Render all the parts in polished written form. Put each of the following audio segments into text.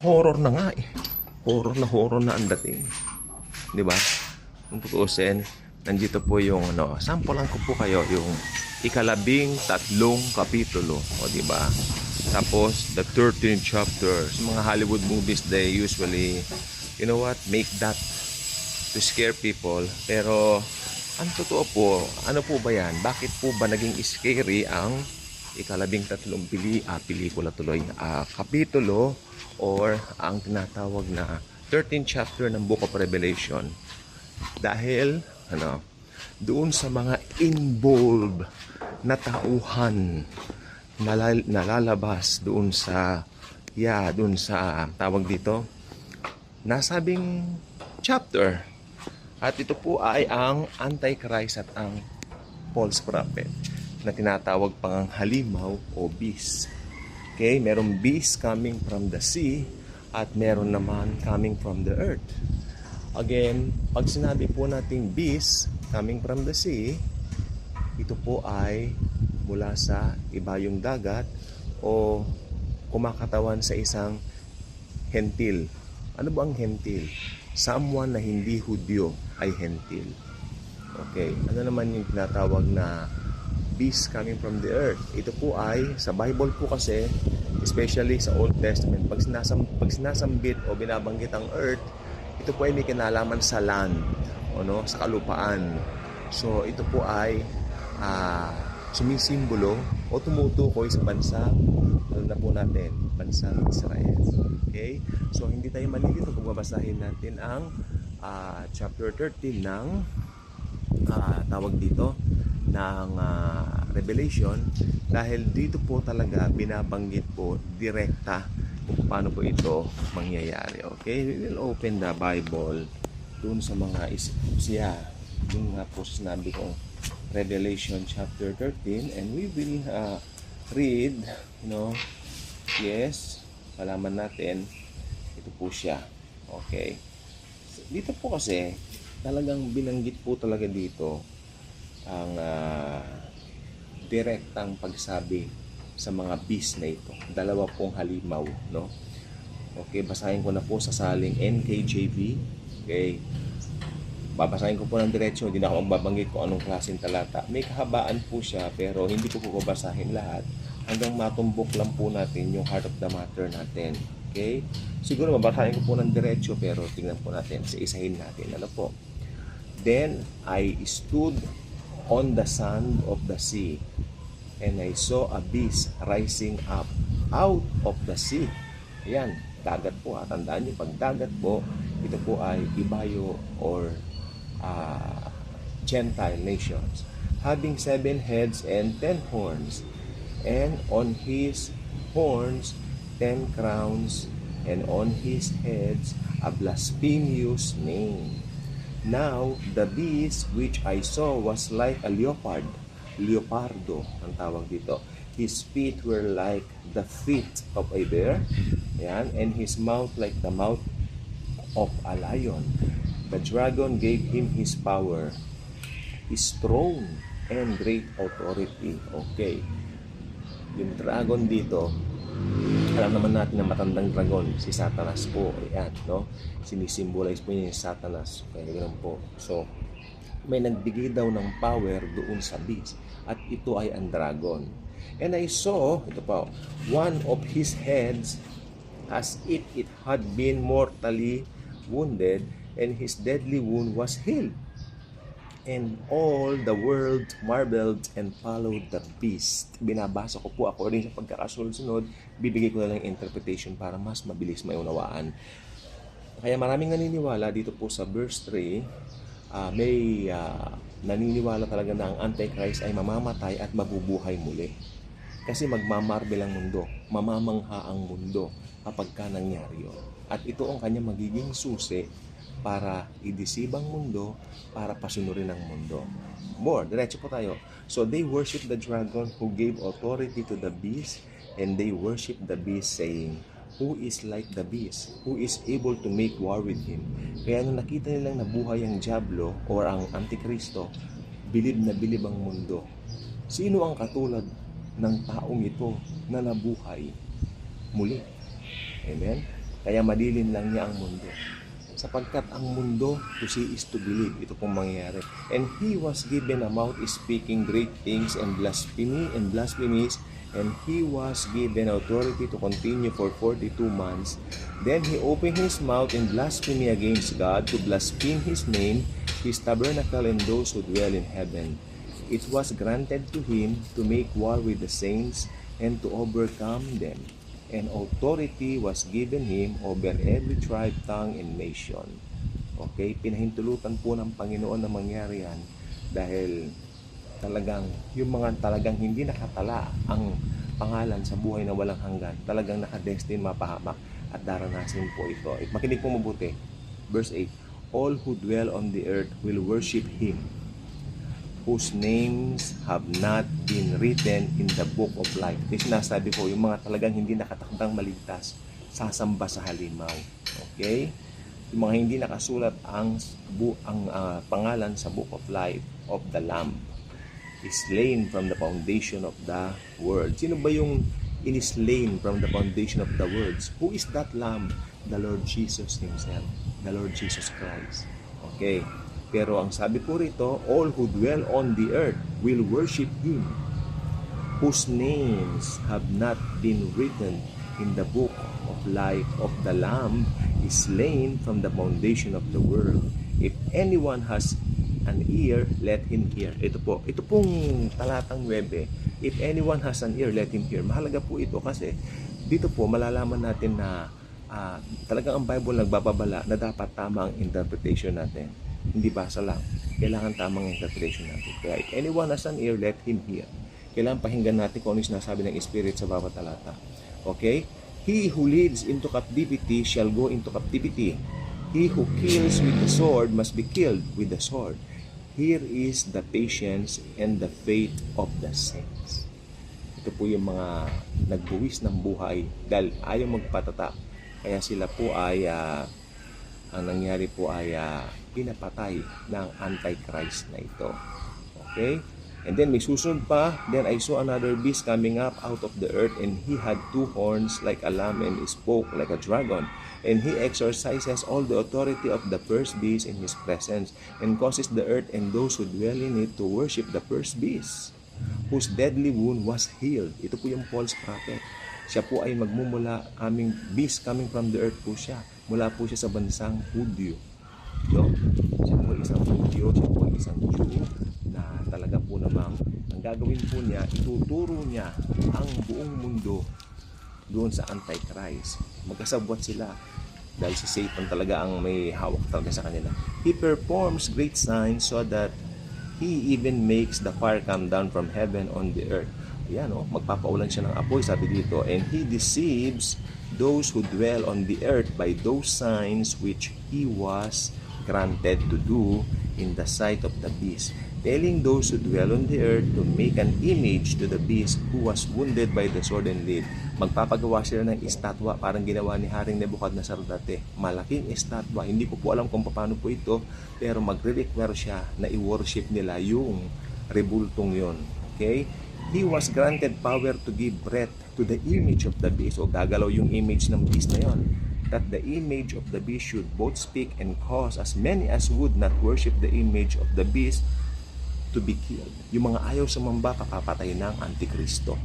horror na nga eh. Horror na ang dating. Di ba? Kung tutuusin, nandito po yung sampulan ko po kayo yung ikalabing-tatlong kapitulo. O di ba? Tapos, the 13th chapter. Sa mga Hollywood movies, they usually, you know what, make that to scare people. Pero, ang totoo po, ano po ba yan? Bakit po ba naging scary ang ikalabing-tatlong pelikula tuloy? Kapitulo or ang tinatawag na 13th chapter ng Book of Revelation. Dahil, doon sa mga involved na tauhan nalalabas doon sa tawag dito nasabing chapter. At ito po ay ang Antichrist at ang false prophet na tinatawag pang halimaw o beast. Okay, merong beast coming from the sea at meron naman coming from the earth. Again, pag sinabi po nating beast coming from the sea, ito po ay mula sa ibayong dagat o kumakatawan sa isang hentil. Ano ba ang hentil? Someone na hindi Hudyo ay hentil. Okay, ano naman yung tinatawag na beast coming from the earth? Ito po ay, sa Bible po kasi, especially sa Old Testament, pag sinasambit o binabanggit ang earth, ito po ay may kinalaman sa land, sa kalupaan. So, ito po ay sumisimbolo o tumutukoy sa bansa, alam na po natin, bansang Israel. Okay? So, hindi tayo malilito kung babasahin natin ang chapter 13 ng tawag dito ng Revelation, dahil dito po talaga binabanggit po direkta kung paano po ito mangyayari. Okay? We will open the Bible dun sa mga yung nga po sinabi ko, Revelation chapter 13, and we will read, malaman natin, ito po siya. Okay. Dito po kasi, talagang binanggit po talaga dito ang direktang pagsabi sa mga beast na ito. Dalawa pong halimaw, Okay, basahin ko na po sa saling NKJV. Okay. Babasahin ko po ng diretso, hindi na ako magbabanggit kung anong klaseng talata. May kahabaan po siya, pero hindi ko po babasahin lahat hanggang matumbok lang po natin yung heart of the matter natin. Okay? Siguro babasahin ko po ng diretso, pero tingnan po natin, isa-isahin natin. Ano po? Then I stood on the sand of the sea, and I saw a beast rising up out of the sea. Ayan, dagat po. Tandaan niyo, pag dagat po, ito po ay ibayo or Gentile nations, having 7 heads and 10 horns, and on his horns 10 crowns, and on his heads a blasphemous name. Now the beast which I saw was like a leopardo ang tawag dito. His feet were like the feet of a bear, and his mouth like the mouth of a lion. The dragon gave him his power, his throne, and great authority. Okay. Yung dragon dito, alam naman natin na matandang dragon, si Satanas po. Ayan, Sinisimbolize po niya yung Satanas. Kaya ganoon po. So, may nagbigay daw ng power doon sa beast. At ito ay ang dragon. And I saw, ito pa, one of his heads as if it had been mortally wounded, and his deadly wound was healed. And all the world marveled and followed the beast. Binabasa ko po according sa pagkakasunod-sunod, bibigay ko na lang interpretation para mas mabilis maunawaan. Kaya maraming naniniwala dito po sa verse 3, may naniniwala talaga na ang Antichrist ay mamamatay at mabubuhay muli. Kasi magmamarbel ang mundo, mamamangha ang mundo kapag ka nangyari yun. At ito ang kanya magiging susi para i-deceive ang mundo, para pasunurin ang mundo. More, diretso po tayo. So they worship the dragon who gave authority to the beast, and they worship the beast saying, who is like the beast, who is able to make war with him. Kaya nung nakita nilang nabuhay ang Diablo or ang Antikristo, bilib na bilib ang mundo. Sino ang katulad ng taong ito na nabuhay muli? Amen? Kaya madilin lang niya ang mundo. Sapagkat ang mundo, to see is to believe. Ito pong mangyayari. And he was given a mouth speaking great things and blasphemies, and he was given authority to continue for 42 months. Then he opened his mouth in blasphemy against God, to blaspheme his name, his tabernacle, and those who dwell in heaven. It was granted to him to make war with the saints and to overcome them. And authority was given him over every tribe, tongue, and nation. Okay? Pinahintulutan po ng Panginoon na mangyari yan dahil talagang yung mga talagang hindi nakatala ang pangalan sa buhay na walang hanggan, talagang nakadestin mapahamak at daranasin po ito. Makinig po mabuti. Verse 8, all who dwell on the earth will worship him, whose names have not been written in the book of life. Ito sinasabi ko, yung mga talagang hindi nakatakdang maligtas, sasamba sa halimaw. Okay? Yung mga hindi nakasulat ang pangalan sa book of life of the Lamb is slain from the foundation of the world. Sino ba yung in-slain from the foundation of the world? Who is that Lamb? The Lord Jesus Himself. The Lord Jesus Christ. Okay? Pero ang sabi po rito, all who dwell on the earth will worship Him, whose names have not been written in the book of life of the Lamb is slain from the foundation of the world. If anyone has an ear, let him hear. Ito pong talatang 9. If anyone has an ear, let him hear. Mahalaga po ito kasi dito po malalaman natin na talagang ang Bible nagbababala na dapat tama ang interpretation natin. Hindi basa lang. Kailangan tamang interpretation natin. Kaya if anyone has an ear, let him hear. Kailangan pakinggan natin kung ano yung sinasabi ng Spirit sa bawat talata. Okay? He who leads into captivity shall go into captivity. He who kills with the sword must be killed with the sword. Here is the patience and the faith of the saints. Ito po yung mga nagbuwis ng buhay dahil ayaw magpatata. Kaya sila po ay ang nangyari po ay pinapatay ng Antichrist na ito. Okay? And then may susunod pa. Then I saw another beast coming up out of the earth, and he had 2 horns like a lamb, and he spoke like a dragon. And he exercises all the authority of the first beast in his presence, and causes the earth and those who dwell in it to worship the first beast, whose deadly wound was healed. Ito po yung false prophet. Siya po ay magmumula, beast coming from the earth po siya. Mula po siya sa bansang Hudyo. No? Siya po isang Hudyo, siya po isang Jew na talaga po namang ang gagawin po niya, ituturo niya ang buong mundo doon sa Antichrist. Magkasabwat sila dahil si Satan talaga ang may hawak talaga sa kanila. He performs great signs so that he even makes the fire come down from heaven on the earth. Yan, magpapaulan siya ng apoy, sabi dito. And he deceives those who dwell on the earth by those signs which he was granted to do in the sight of the beast, telling those who dwell on the earth to make an image to the beast who was wounded by the sword and lived. Magpapagawa sila ng estatwa, parang ginawa ni Haring Nebuchadnezzar dati. Malaking estatwa. Hindi ko po alam kung paano po ito, pero magre-require siya na i-worship nila yung rebultong yon. Okay? He was granted power to give breath to the image of the beast. O gagalaw yung image ng beast na yon. That the image of the beast should both speak and cause as many as would not worship the image of the beast to be killed. Yung mga ayaw sumamba, papapatay ng Antikristo.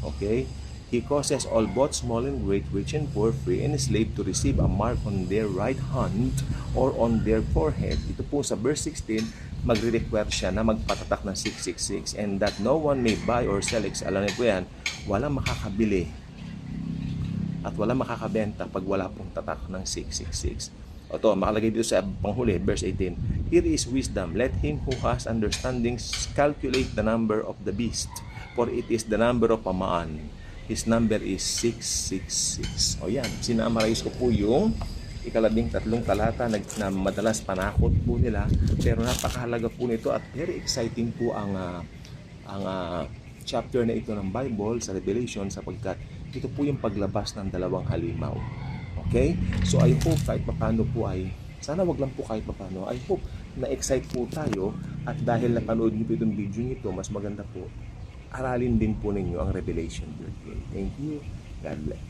Okay? He causes all both small and great, rich and poor, free and slave to receive a mark on their right hand or on their forehead. Ito po sa verse 16, magre-require siya na magpatatak ng 666 and that no one may buy or sell. Alam niyo po yan, walang makakabili at walang makakabenta pag wala pong tatak ng 666. Ito, makalagay dito sa panghuli, verse 18. Here is wisdom. Let him who has understanding calculate the number of the beast, for it is the number of a man. His number is 666. O yan, sinamarize ko po yung 13 talata na madalas panakot po nila, pero napakahalaga po nito at very exciting po ang chapter na ito ng Bible sa Revelation sapagkat ito po yung paglabas ng dalawang halimaw. Okay? So I hope kahit papano po ay, sana wag lang po kahit papano, I hope na-excite po tayo at dahil napanood niyo po itong video nito, mas maganda po, aralin din po ninyo ang Revelation 13. Thank you. God bless.